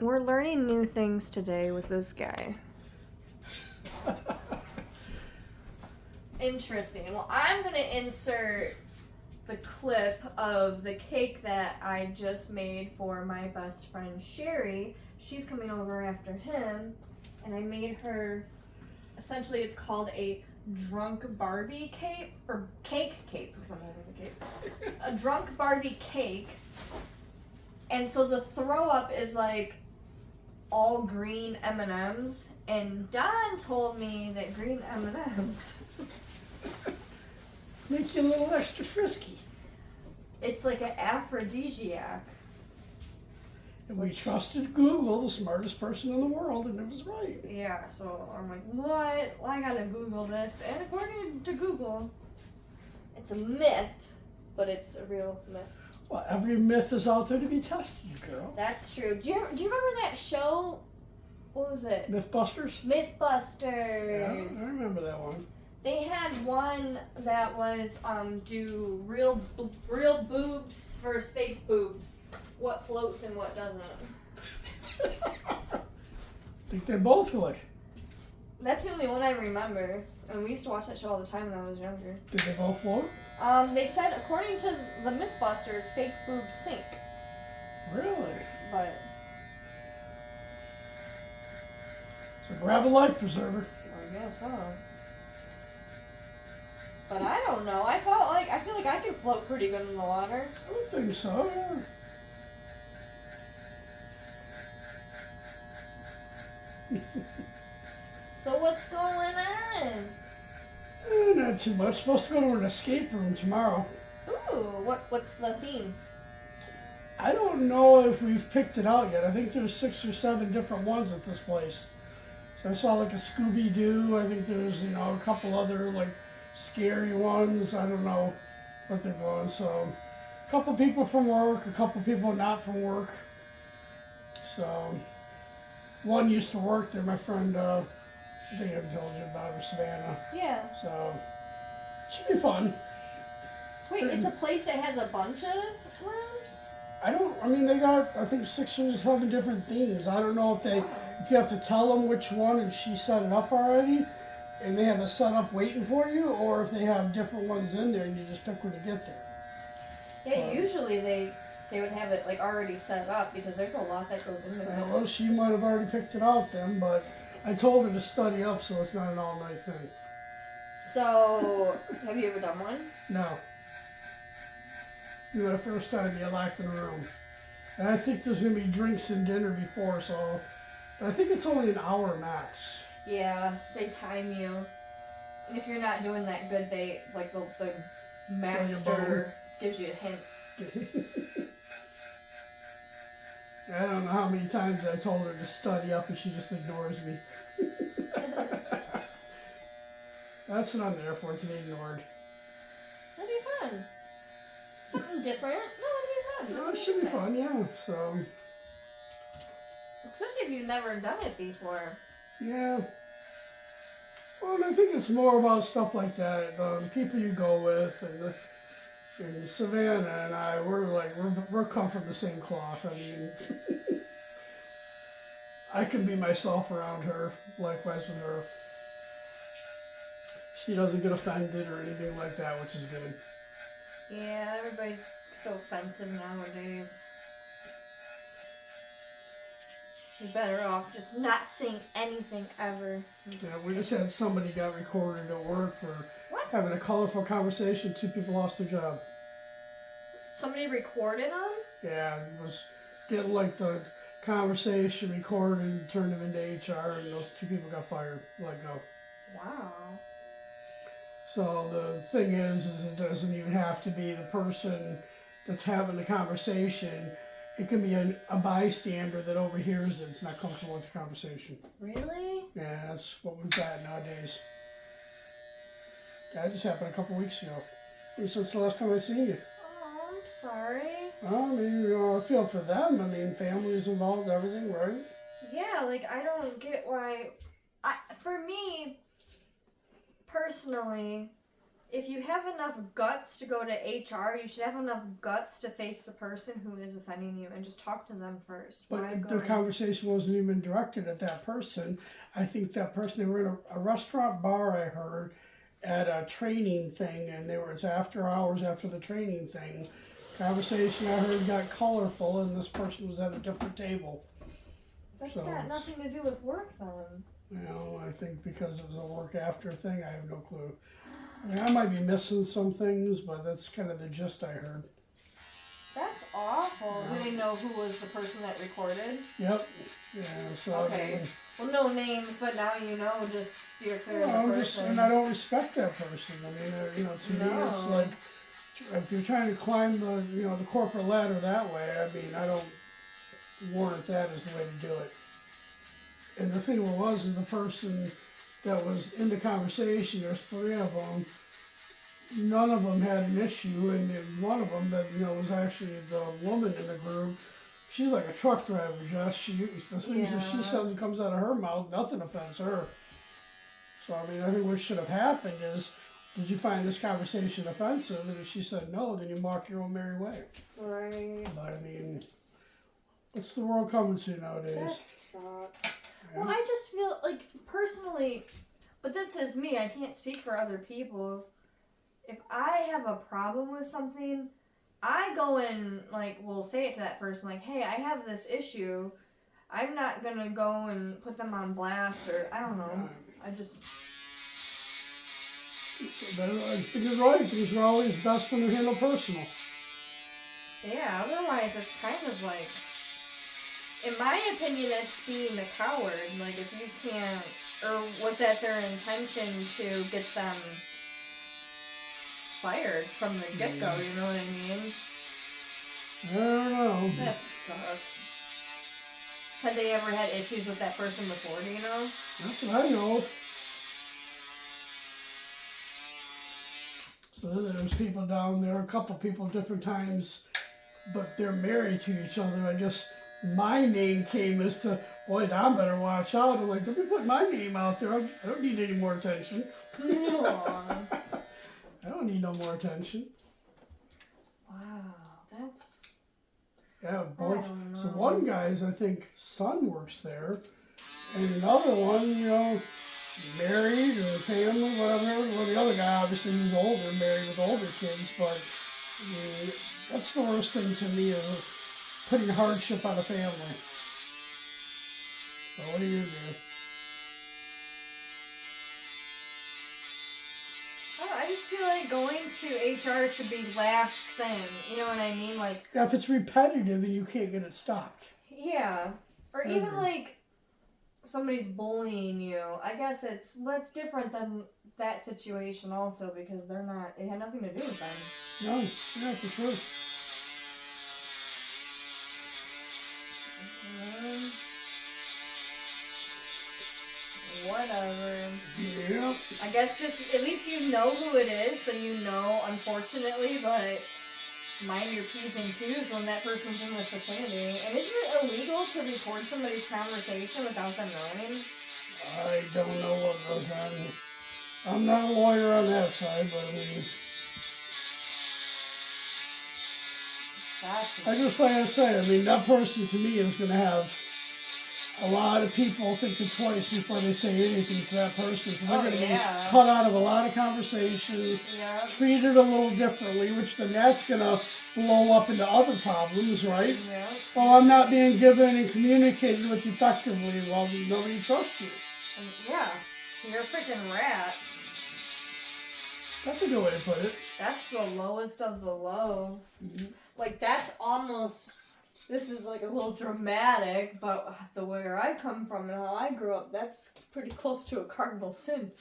We're learning new things today with this guy. Interesting. Well, I'm going to insert the clip of the cake that I just made for my best friend Sherry. She's coming over after him, and I made her, essentially it's called a drunk Barbie cake, or cake, because I'm holding the cake. A drunk Barbie cake. And so the throw up is like all green M&Ms, and Don told me that green M&Ms Make you a little extra frisky. it's like an aphrodisiac. And we trusted Google, the smartest person in the world, and it was right. Yeah, so I'm like, what? Well, I gotta Google this, and according to Google, it's a myth, but it's a real myth. Well, every myth is out there to be tested, girl. That's true. Do you remember that show? What was it? Mythbusters? Mythbusters. Yeah, I remember that one. They had one that was do real boobs versus fake boobs. What floats and what doesn't. I think they both would. That's the only one I remember. And we used to watch that show all the time when I was younger. Did they both float? They said according to the Mythbusters, fake boobs sink. Really? But So grab a life preserver. I guess so. But I don't know. I feel like I could float pretty good in the water. I would think so, yeah. So what's going on? Not too much. Supposed to go to an escape room tomorrow. Ooh, what's the theme? I don't know if we've picked it out yet. I think there's 6 or 7 different ones at this place. So I saw like a Scooby-Doo. I think there's, a couple other like scary ones. I don't know what they're going. So a couple people from work, a couple people not from work. So one used to work there, my friend, I think I've told you about her, Savannah. Yeah. So should be fun. Wait, it's a place that has a bunch of rooms? They got, I think 6 or 7 different themes. I don't know if you have to tell them which one and she set it up already and they have a setup waiting for you, or if they have different ones in there and you just pick when you get there. Yeah, usually they would have it like already set up because there's a lot that goes into it. Well, she might have already picked it out then, but I told her to study up so it's not an all-night thing. So, have you ever done one? No. You know, the first time you're locked in a room. And I think there's going to be drinks and dinner before, so I think it's only an hour max. Yeah, they time you. And if you're not doing that good, they, like, the master gives you hints. I don't know how many times I told her to study up and she just ignores me. That's what I'm there for, to be ignored. That'd be fun. Something different. No, that'd be fun. No, it should be fun, yeah. So, especially if you've never done it before. yeah. Well, and I think it's more about stuff like that. People you go with, and Savannah and I, we're come from the same cloth. I mean, I can be myself around her, likewise with her. She doesn't get offended or anything like that, which is good. Yeah, everybody's so offensive nowadays. You're better off just not saying anything ever. Yeah, we just had somebody got recorded at work for What? having a colorful conversation. 2 people lost their job. Somebody recorded them? Yeah, it was getting like the conversation recorded and turned them into HR, and those 2 people got fired, let go. Wow. So the thing is it doesn't even have to be the person that's having the conversation. It can be a bystander that overhears it. It's not comfortable with the conversation. Really? Yeah, that's what we've got nowadays. That just happened a couple weeks ago. Since the last time I seen you. Oh, I'm sorry. Well, I mean, I feel for them. I mean, families involved, everything, right? Yeah, like, I don't get why... For me, personally, if you have enough guts to go to HR, you should have enough guts to face the person who is offending you and just talk to them first. Why But go the conversation wasn't even directed at that person. I think that person, they were in a restaurant bar, I heard, at a training thing, and it's after hours after the training thing. Conversation I heard got colorful, and this person was at a different table. That's So got it's- nothing to do with work then. You know, I think because it was a work after thing, I have no clue. I mean, I might be missing some things, but that's kind of the gist I heard. That's awful. Do they know who was the person that recorded? Yep. Yeah. So Okay. Well, no names, but now you know. Just steer clear of the person. and I don't respect that person. I mean, to me, it's No. like if you're trying to climb the corporate ladder that way. I mean, I don't warrant that as the way to do it. And the thing is the person that was in the conversation, there's three of them, none of them had an issue, and then one of them that, was actually the woman in the group, she's like a truck driver, Jess. The things that she Yeah. says and comes out of her mouth, nothing offends her. So, I mean, I think what should have happened is, did you find this conversation offensive? And if she said no, then you mark your own merry way. Right. But, I mean, what's the world coming to nowadays? That sucks. Well, I just feel like, personally, but this is me, I can't speak for other people. If I have a problem with something, I go and, will say it to that person, hey, I have this issue. I'm not gonna go and put them on blast, or, I don't know. I just... But I think you're right. These are always best when they're handled personal. Yeah, otherwise it's kind of like... In my opinion, it's being a coward. If you can't... Or was that their intention to get them fired from the get-go, you know what I mean? I don't know. That sucks. Had they ever had issues with that person before, do you know? That's what I know. So there's people down there, a couple people different times, but they're married to each other. I guess my name came as to, boy, I better watch out. I'm like, don't be putting my name out there. I don't need any more attention. Aw. I don't need no more attention. Wow, that's... Yeah, I both. don't So know. one guy's, I think, son works there, and another one, married or family, whatever. Well, the other guy, obviously, he's older, married with older kids, but that's the worst thing to me is putting hardship on a family. So what do you do? I just feel like going to HR should be last thing. You know what I mean? Yeah, if it's repetitive and you can't get it stopped. Yeah. Or even somebody's bullying you. I guess that's different than that situation also because it had nothing to do with them. No, yeah, for sure. Whatever. Yeah. I guess just at least you know who it is, so you know, unfortunately, but mind your P's and Q's when that person's in the vicinity. And isn't it illegal to record somebody's conversation without them knowing? I don't know what goes on. I'm not a lawyer on that side, but I mean, I just like I say, I mean, that person to me is going to have a lot of people thinking twice before they say anything to that person. So they're going to be cut out of a lot of conversations, treated a little differently, which then that's going to blow up into other problems, right? Yeah. Oh, I'm not being given and communicated with effectively. Well, nobody trusts you. Yeah. You're a freaking rat. That's a good way to put it. That's the lowest of the low. That's almost... This is a little dramatic, but the where I come from and how I grew up, that's pretty close to a cardinal sin.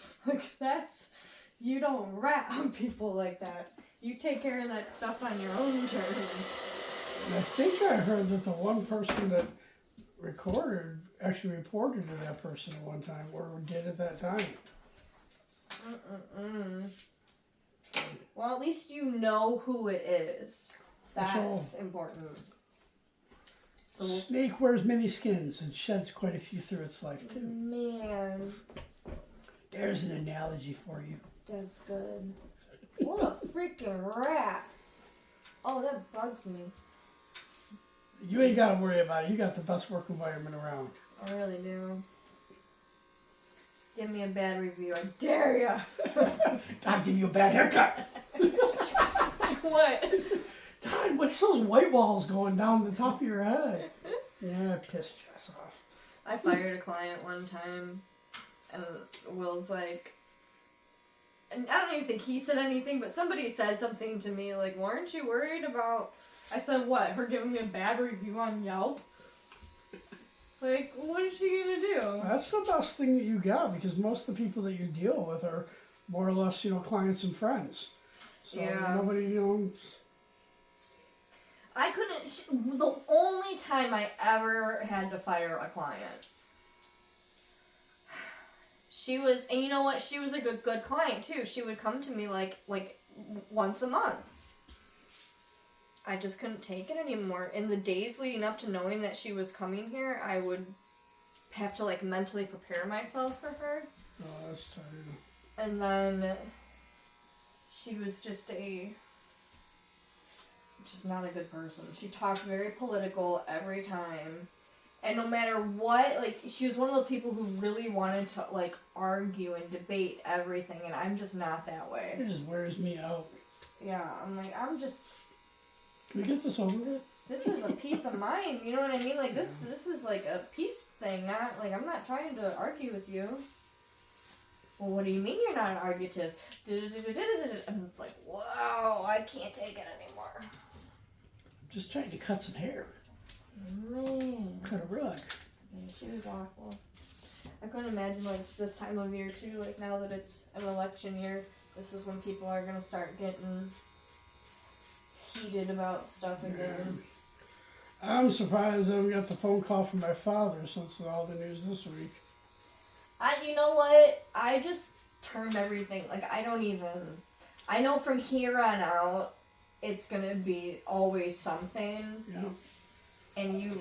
You don't rat on people like that. You take care of that stuff on your own terms. And I think I heard that the one person that recorded actually reported to that person at one time, or did at that time. Well, at least you know who it is. That's important. So, Snake wears many skins and sheds quite a few through its life, too. man, There's an analogy for you. that's good. What a freaking rat. Oh, that bugs me. You ain't got to worry about it. You got the best work environment around. I really do. Give me a bad review. I dare ya. I'll give you a bad haircut. What? God, what's those white walls going down the top of your head? Yeah, I pissed Jess off. I fired a client one time, and Will's like, and I don't even think he said anything, but somebody said something to me like, weren't you worried about, I said, what, her giving me a bad review on Yelp? Like, what is she gonna do? That's the best thing that you got, because most of the people that you deal with are more or less, clients and friends. So Yeah. nobody, I couldn't, the only time I ever had to fire a client, she was, and you know what, she was a good client too. She would come to me like once a month. I just couldn't take it anymore. In the days leading up to knowing that she was coming here, I would have to mentally prepare myself for her. Oh, that's tired. And then she was just not a good person. She talked very political every time. And no matter what, she was one of those people who really wanted to, argue and debate everything, and I'm just not that way. It just wears me out. Yeah, I'm just... Can we get this over with? This is a peace of mind, you know what I mean? This is a peace thing, not, I'm not trying to argue with you. Well, what do you mean you're not argumentative? And it's like, wow, I can't take it anymore. I'm just trying to cut some hair. Man. Cut a rug. Yeah, she was awful. I couldn't imagine, this time of year, too, now that it's an election year, this is when people are going to start getting heated about stuff again. I'm surprised I haven't got the phone call from my father since all the news this week. You know what? I just turned everything, I know from here on out, it's going to be always something. Yeah. And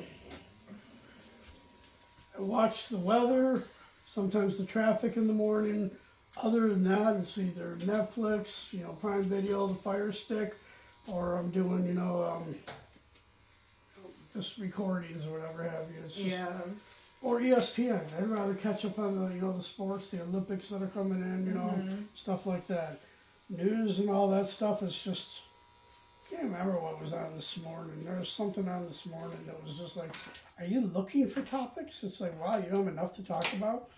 I watch the weather, sometimes the traffic in the morning. Other than that, it's either Netflix, Prime Video, the Fire Stick, or I'm doing, just recordings or whatever have you. It's just, or ESPN. I'd rather catch up on the sports, the Olympics that are coming in, stuff like that. News and all that stuff is just, I can't remember what was on this morning. There was something on this morning that was just like, are you looking for topics? It's like, wow, you don't have enough to talk about?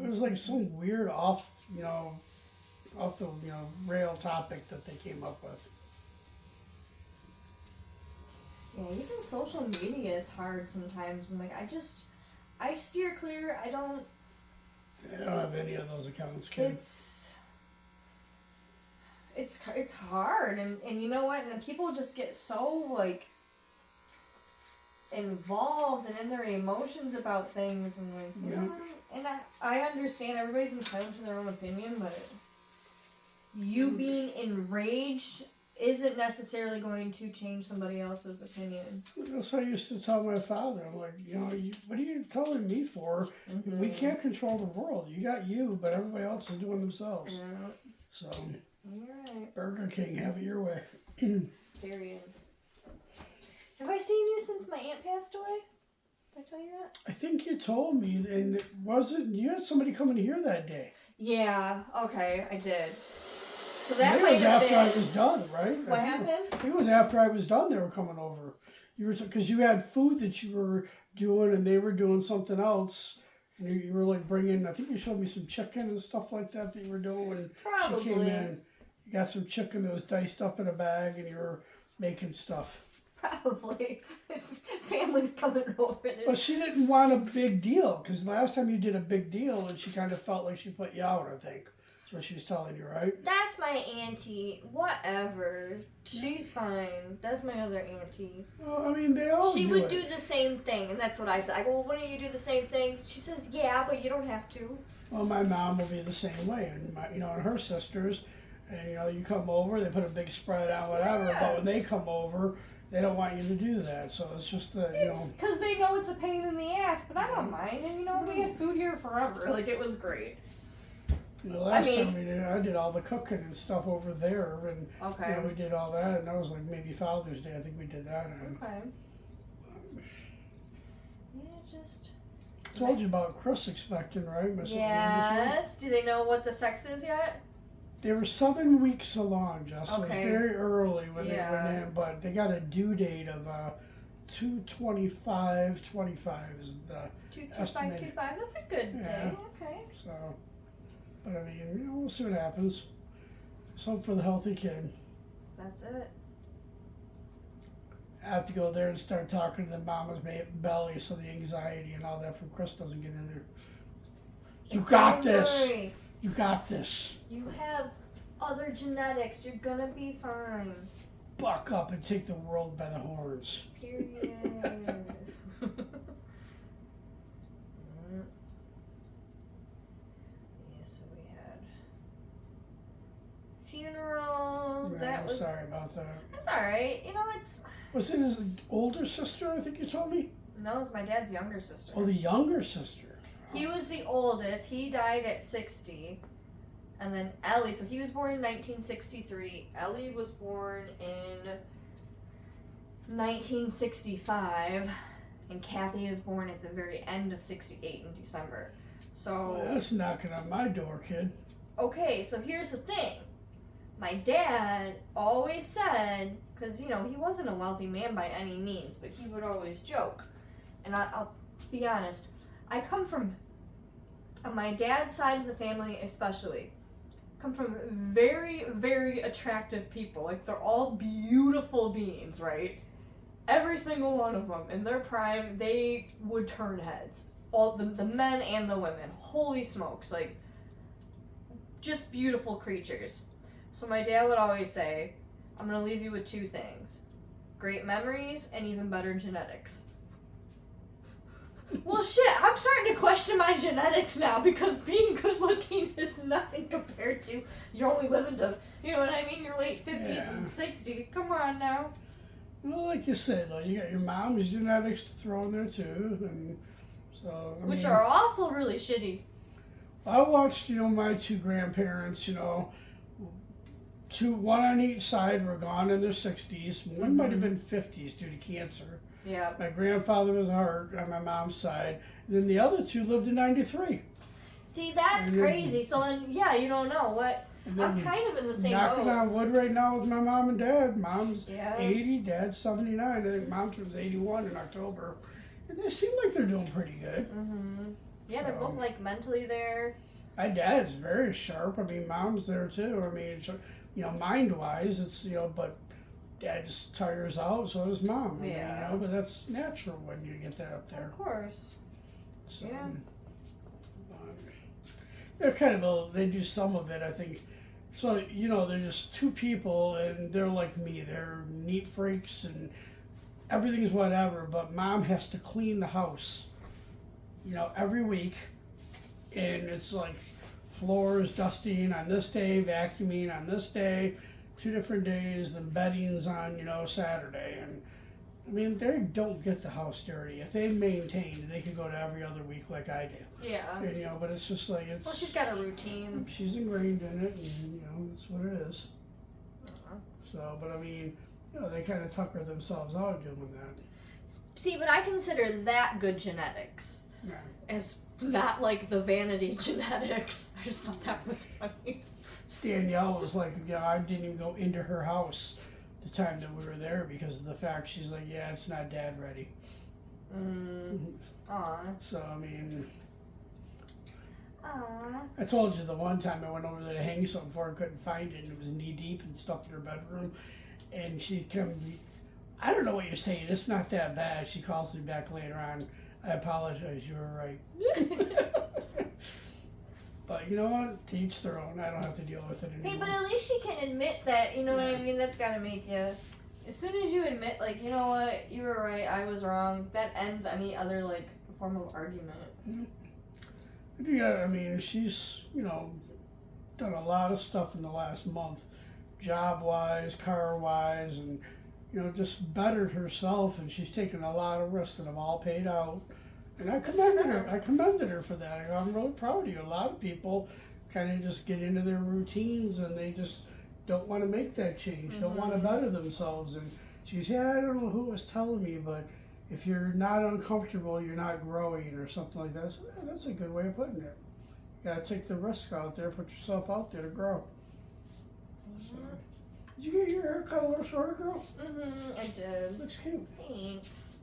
It was like some weird off the, rail topic that they came up with. Yeah, even social media is hard sometimes. And I steer clear. I don't have any of those accounts, kid. It's hard, and you know what? And people just get so involved and in their emotions about things, and and I understand everybody's entitled to their own opinion, but you being enraged isn't necessarily going to change somebody else's opinion. That's what I used to tell my father. I'm like, what are you telling me for? Mm-hmm. We can't control the world. You got you, but everybody else is doing themselves. Yeah. So, you're right. Burger King, have it your way. Period. Have I seen you since my aunt passed away? Did I tell you that? I think you told me, and you had somebody coming here that day. Yeah, okay, I did. So that was after I was done, right? What happened? It was after I was done. They were coming over. Because you had food that you were doing, and they were doing something else. And you were bringing. I think you showed me some chicken and stuff like that you were doing when Probably. She came in. You got some chicken that was diced up in a bag, and you were making stuff. Probably. Family's coming over. But she didn't want a big deal, because last time you did a big deal, and she kind of felt like she put you out, I think. That's what she was telling you, right? That's my auntie. Whatever. She's fine. That's my other auntie. Well, I mean, they all She would do the same thing, and that's what I said. I go, well, why don't you do the same thing? She says, yeah, but you don't have to. Well, my mom will be the same way, and and her sisters, and you come over, they put a big spread on whatever, but when they come over, they don't want you to do that, so it's just because they know it's a pain in the ass, but I don't mind, and we had food here forever, it was great. The last mean- time we did, I did all the cooking and stuff over there, and Okay. we did all that, and that was like maybe Father's Day. I think we did that. And Okay. Yeah, just. told you about Chris expecting, right? Yes. Do they know what the sex is yet? They were 7 weeks along, Jess. So Okay. it was very early when they Yeah. went in, but they got a due date of 2/25/25 is the 22525. That's a good Yeah. day. Okay. so. But I mean, we'll see what happens. Just hope for the healthy kid. That's it. I have to go there and start talking to the mama's belly so the anxiety and all that from Chris doesn't get in there. You got Don't this. worry. You got this. You have other genetics. You're gonna be fine. Buck up and take the world by the horns. Period. Yeah, so we had funeral. Yeah, That I'm was. sorry about that. That's all right. You know, it's. Was it his older sister? I think you told me. No, it's my dad's younger sister. Oh, the younger sister. He was the oldest. He died at 60. And then Ellie, so he was born in 1963. Ellie was born in 1965. And Kathy was born at the very end of 68 in December. So, Well, that's knocking on my door, kid. okay, so here's the thing. My dad always said, because, you know, he wasn't a wealthy man by any means, but he would always joke. And I'll be honest, I come from, on my dad's side of the family especially, come from very, very attractive people. Like, they're all beautiful beings, right? Every single one of them, in their prime, they would turn heads. All the men and the women. Holy smokes, like, just beautiful creatures. So my dad would always say, I'm going to leave you with two things. Great memories and even better genetics. Well, shit, I'm starting to question my genetics now because being good looking is nothing compared to you're only living to, you know what I mean, your late 50s Yeah. and 60s. Come on now. Well, like you said, though, you got your mom's genetics to throw in there too, and so I Which mean, are also really shitty. I watched, my two grandparents, one on each side were gone in their 60s. One might have been 50s due to cancer. Yeah. My grandfather was hurt on my mom's side. And then the other two lived to 93. See, that's And then- crazy. So then, yeah, you don't know what. And I'm then kind of in the same knocking boat. on wood right now with my mom and dad. Mom's Yeah. 80, dad's 79. I think mom turns 81 in October. And they seem like they're doing pretty good. Mm-hmm. Yeah, they're So- both like mentally there. My dad's very sharp. I mean, mom's there too. I mean, it's, mind-wise, it's, but dad just tires out, so does mom. I mean, Yeah. but that's natural when you get that up there. Of course. So, Yeah. they're they do some of it, I think. So, they're just two people and they're like me. They're neat freaks and everything's whatever, but mom has to clean the house, every week. And it's like floors dusting on this day, vacuuming on this day, 2 different days, then bedding's on, Saturday. And I mean, they don't get the house dirty. If they maintained, they could go to every other week like I do. Yeah. And, but it's just like it's. Well, she's got a routine. She's ingrained in it, and that's what it is. Uh-huh. So, but I mean, they kind of tucker themselves out doing that. See, but I consider that good genetics. Yeah. As not like the vanity genetics. I just thought that was funny. Danielle was like, I didn't even go into her house the time that we were there because of the fact she's like, yeah, it's not dad ready. Aw. So, I mean, Aw. I told you the one time I went over there to hang something for her, couldn't find it, and it was knee deep and stuff in her bedroom. And she I don't know what you're saying, it's not that bad. She calls me back later on. I apologize, you were right. But you know what? To each their own. I don't have to deal with it anymore. Hey, but at least she can admit that, you know what I mean? That's gotta make you. As soon as you admit, like, you know what, you were right, I was wrong, that ends any other, like, form of argument. Yeah, I mean, she's, done a lot of stuff in the last month, job-wise, car-wise, and, just bettered herself, and she's taken a lot of risks that have all paid out. And I commended her for that. I'm really proud of you. A lot of people kind of just get into their routines and they just don't want to make that change, don't want to better themselves. And she goes, yeah, I don't know who was telling me, but if you're not uncomfortable, you're not growing or something like that. So, yeah, that's a good way of putting it. You gotta take the risk out there, put yourself out there to grow. So, did you get your hair cut a little shorter, girl? I did. Looks cute. Thanks.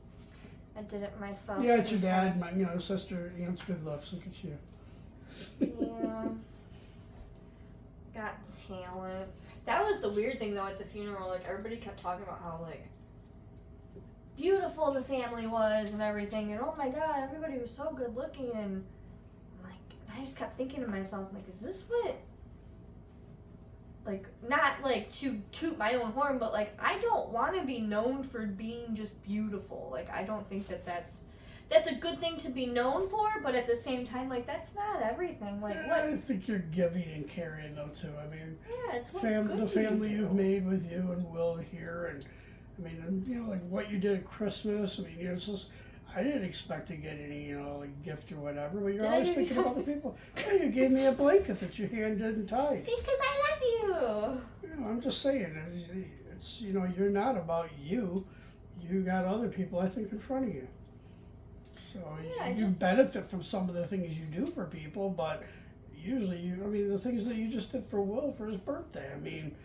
I did it myself. Yeah, it's your dad, my sister. It's good looks. Look at you. Yeah. Got talent. That was the weird thing though at the funeral. Like everybody kept talking about how like beautiful the family was and everything, and oh my god, everybody was so good looking. And like I just kept thinking to myself, like, is this what? Like not like to toot my own horn, but like I don't want to be known for being just beautiful. Like I don't think that that's a good thing to be known for, but at the same time, like that's not everything. Like what? I think you're giving and carrying though too. I mean, Yeah, it's what the family you've made with you and Will here, and I mean, and, like what you did at Christmas. I mean, it's just I didn't expect to get any, like gift or whatever. But you're Did I always give you thinking about the people. Yeah, you gave me a blanket that you handed and tied. See, because I love you. I'm just saying, it's you're not about you. You got other people, I think, in front of you. So Yeah, you benefit from some of the things you do for people, but usually the things that you just did for Will for his birthday, I mean,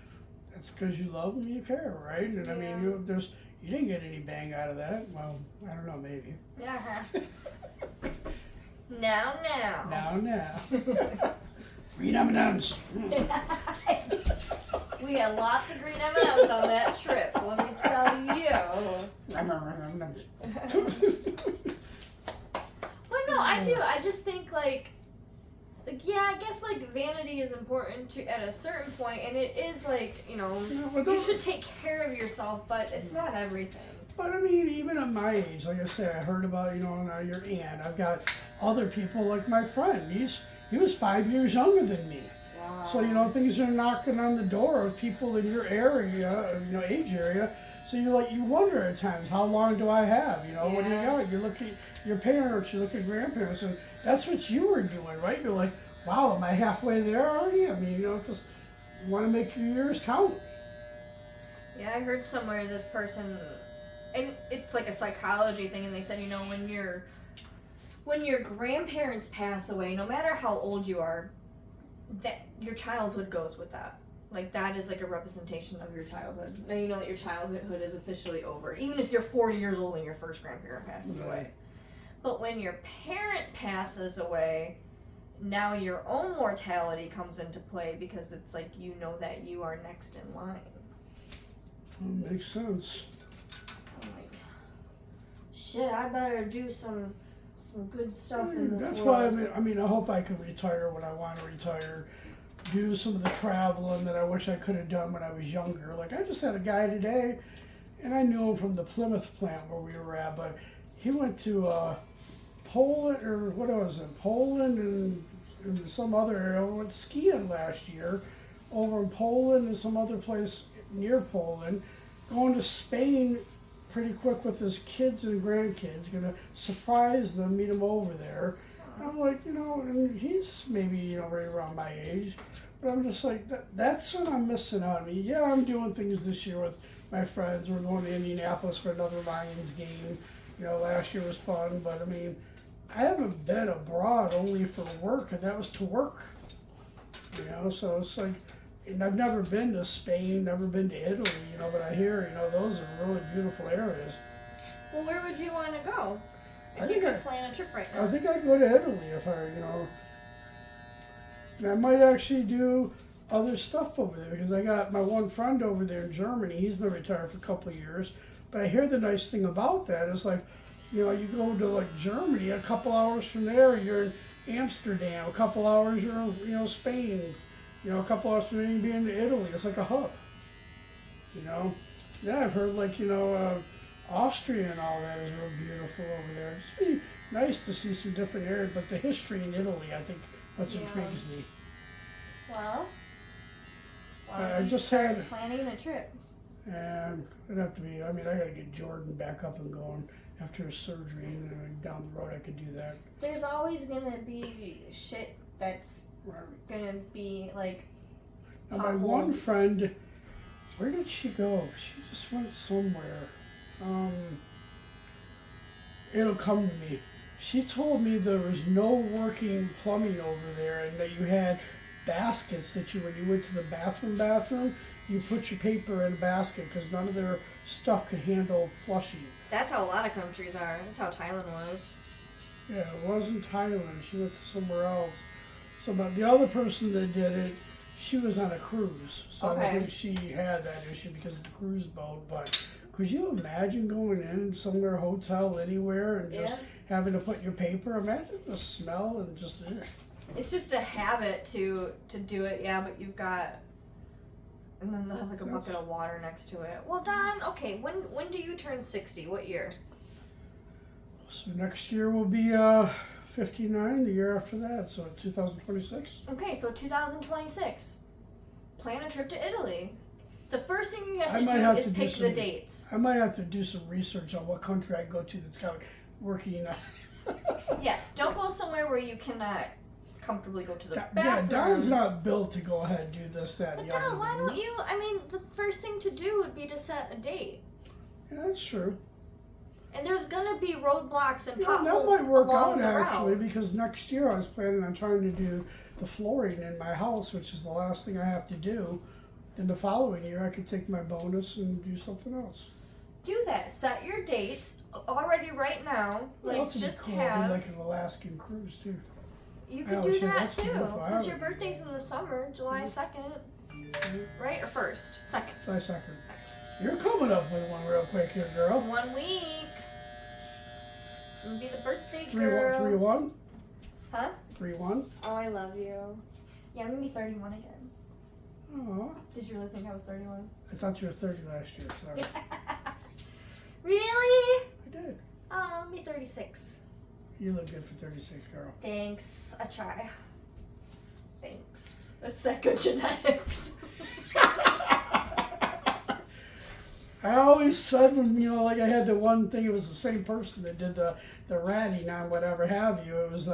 that's because you love him and you care, right? And I mean, you didn't get any bang out of that. Well, I don't know, maybe. Yeah. Now. Now. Green M&Ms. We had lots of green M&Ms on that trip. Let me tell you. Well, no, I do. I just think like yeah, I guess like vanity is important to at a certain point, and it is like you should take care of yourself, but it's not everything. But I mean, even at my age, like I said, I heard about your aunt. I've got other people like my friend. He was 5 years younger than me. Wow. So things are knocking on the door of people in your area, age area. So you wonder at times, how long do I have? What do you got? You look at your parents, you look at grandparents, and that's what you were doing, right? You're like, wow, am I halfway there already? I mean, just want to make your years count. Yeah, I heard somewhere this person, and it's like a psychology thing, and they said, when your grandparents pass away, no matter how old you are, that your childhood goes with that. Like that is like a representation of your childhood. Now you know that your childhood is officially over, even if you're 40 years old and your first grandparent passes away. But when your parent passes away, now your own mortality comes into play because it's like that you are next in line. Makes sense. I'm like, shit, I better do some good stuff in this That's world. why I hope I can retire when I want to retire. Do some of the traveling that I wish I could have done when I was younger. Like I just had a guy today, and I knew him from the Plymouth plant where we were at, but he went to Poland or what was it? Poland and some other area. We went skiing last year over in Poland and some other place near Poland. Going to Spain pretty quick with his kids and grandkids. Gonna surprise them, meet them over there. And I'm like, and he's maybe right around my age, but I'm just like that's what I'm missing out on. Yeah, I'm doing things this year with my friends. We're going to Indianapolis for another Lions game. Last year was fun, but I mean, I haven't been abroad only for work, and that was to work. So it's like, and I've never been to Spain, never been to Italy, but I hear, those are really beautiful areas. Well, where would you want to go? I If you think could plan a trip right now. I think I'd go to Italy if and I might actually do other stuff over there because I got my one friend over there in Germany. He's been retired for a couple of years, but I hear the nice thing about that is like, you go to like Germany, a couple hours from there you're in Amsterdam, a couple hours you're in, Spain, a couple hours from there you can be in Italy. It's like a hub. Yeah, I've heard like Austria and all that is real beautiful over there. It'd just be nice to see some different areas, but the history in Italy, I think, intrigues me. Well, I just had planning a trip. And it'd have to be, I gotta get Jordan back up and going after his surgery, and down the road I could do that. There's always gonna be shit that's gonna be like Now, my one potholes. friend, where did she go? She just went somewhere. It'll come to me. She told me there was no working plumbing over there, and that you had baskets that when you went to the bathroom, you put your paper in a basket because none of their stuff could handle flushing. That's how a lot of countries are. That's how Thailand was. Yeah, it wasn't Thailand. She went to somewhere else. So, but the other person that did it, she was on a cruise, so I Okay. don't think she had that issue because of the cruise boat. But could you imagine going in somewhere, hotel, anywhere, and just having to put your paper? Imagine the smell and just. It's just a habit to do it, yeah, but you've got, and then they'll have like a bucket of water next to it. Well, Don, okay, when do you turn 60? What year? So next year will be 59. The year after that, so 2026. Okay, so 2026. Plan a trip to Italy. The first thing you have I to might do have is to do pick some- the dates. I might have to do some research on what country I can go to that's got working. Yes, don't go somewhere where you cannot comfortably go to the Yeah, bathroom. Don's not built to go ahead and do this, that, and But the other. Don, why don't you? I mean, the first thing to do would be to set a date. Yeah, that's true. And there's gonna be roadblocks and Yeah, that potholes might work along out the actually, route. because next year I was planning on trying to do the flooring in my house, which is the last thing I have to do. Then the following year I could take my bonus and do something else. Do that. Set your dates already right now. Like Else would be just cool. It'd be have. like an Alaskan cruise too. You I could always do say that that's too. beautiful. I Because your would do birthday's that. in the summer, July 2nd. Right? Or 1st? 2nd. July 2nd. You're coming up with one real quick here, girl. 1 week. You'll be the birthday 3-1, girl. 3-1, Huh? 3-1. Oh, I love you. Yeah, I'm gonna be 31 again. Aw, Did you really think I was 31? I thought you were 30 last year. Sorry, Really? I did. I'll be 36. You look good for 36, girl. Thanks. I try. Thanks. That's that good genetics. I always said when, like I had the one thing, it was the same person that did the ratting on whatever have you. It was,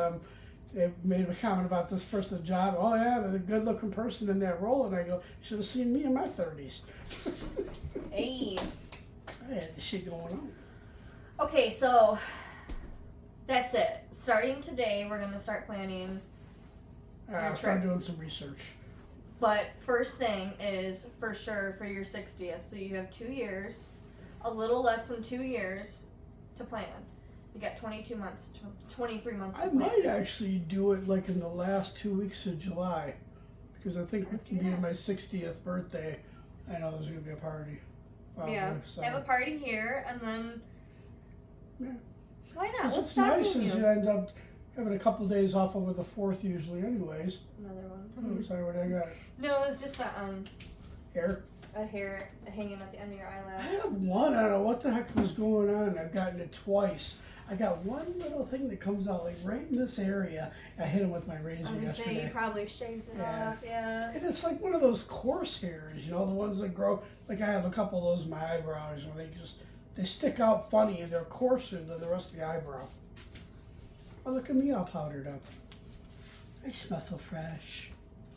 they made a comment about this person's job. Oh yeah, the good looking person in that role. And I go, you should have seen me in my 30s. Hey. I had this shit going on. Okay, so that's it. Starting today, we're gonna start planning. I'll start doing some research. But first thing is for sure for your 60th. So you have 2 years, a little less than 2 years to plan. You got 22 months, 23 months to I plan. might actually do it like in the last 2 weeks of July. Because I think with being my 60th birthday, I know there's going to be a party. Probably, Yeah, so. have a party here and then. Yeah. Why not? Because What's what's nice stopping is you? you end up having a couple days off over the 4th usually anyways. Another one. Oh, sorry, what I got? No, it's just Hair? a hair hanging at the end of your I eyelash. have one, I don't know what the heck was going on. I've gotten it twice. I got one little thing that comes out like right in this area. I hit him with my I razor was gonna say yesterday. you probably shaved it Yeah. off, yeah. And it's like one of those coarse hairs, the ones that grow. Like I have a couple of those in my eyebrows, they stick out funny and they're coarser than the rest of the eyebrow. Oh, look at me all powdered up. I smell so fresh.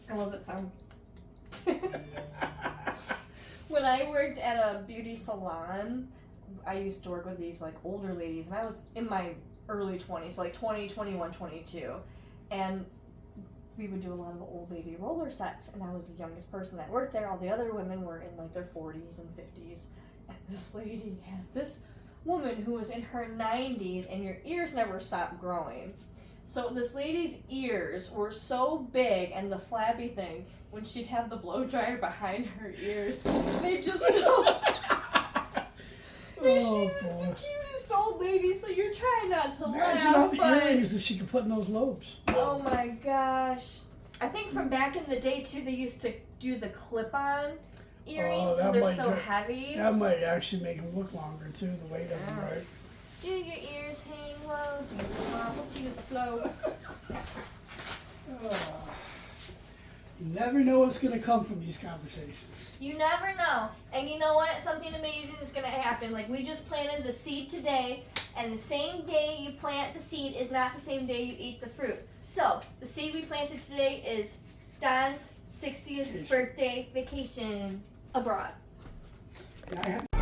I love that sound. When I worked at a beauty salon, I used to work with these like older ladies, and I was in my early 20s, so like 20, 21, 22. And we would do a lot of old lady roller sets, and I was the youngest person that worked there. All the other women were in like their 40s and 50s. And this lady had this woman who was in her 90s, and your ears never stopped growing. So this lady's ears were so big, and the flabby thing, when she'd have the blow dryer behind her ears, they just go. And she Oh, was the boy. cutest old lady, so you're trying not to Imagine all laugh, the but earrings that she could put in those lobes. oh my gosh. I think from back in the day too, they used to do the clip-on earrings, that and they're might so do- heavy. That might actually make them look longer too, the weight of them, Yeah. right? Do your ears hang low? Do you wobble to the flow? You never know what's going to come from these conversations. You never know. And you know what? Something amazing is going to happen. Like, we just planted the seed today, and the same day you plant the seed is not the same day you eat the fruit. So, the seed we planted today is Don's 60th birthday vacation abroad. And I have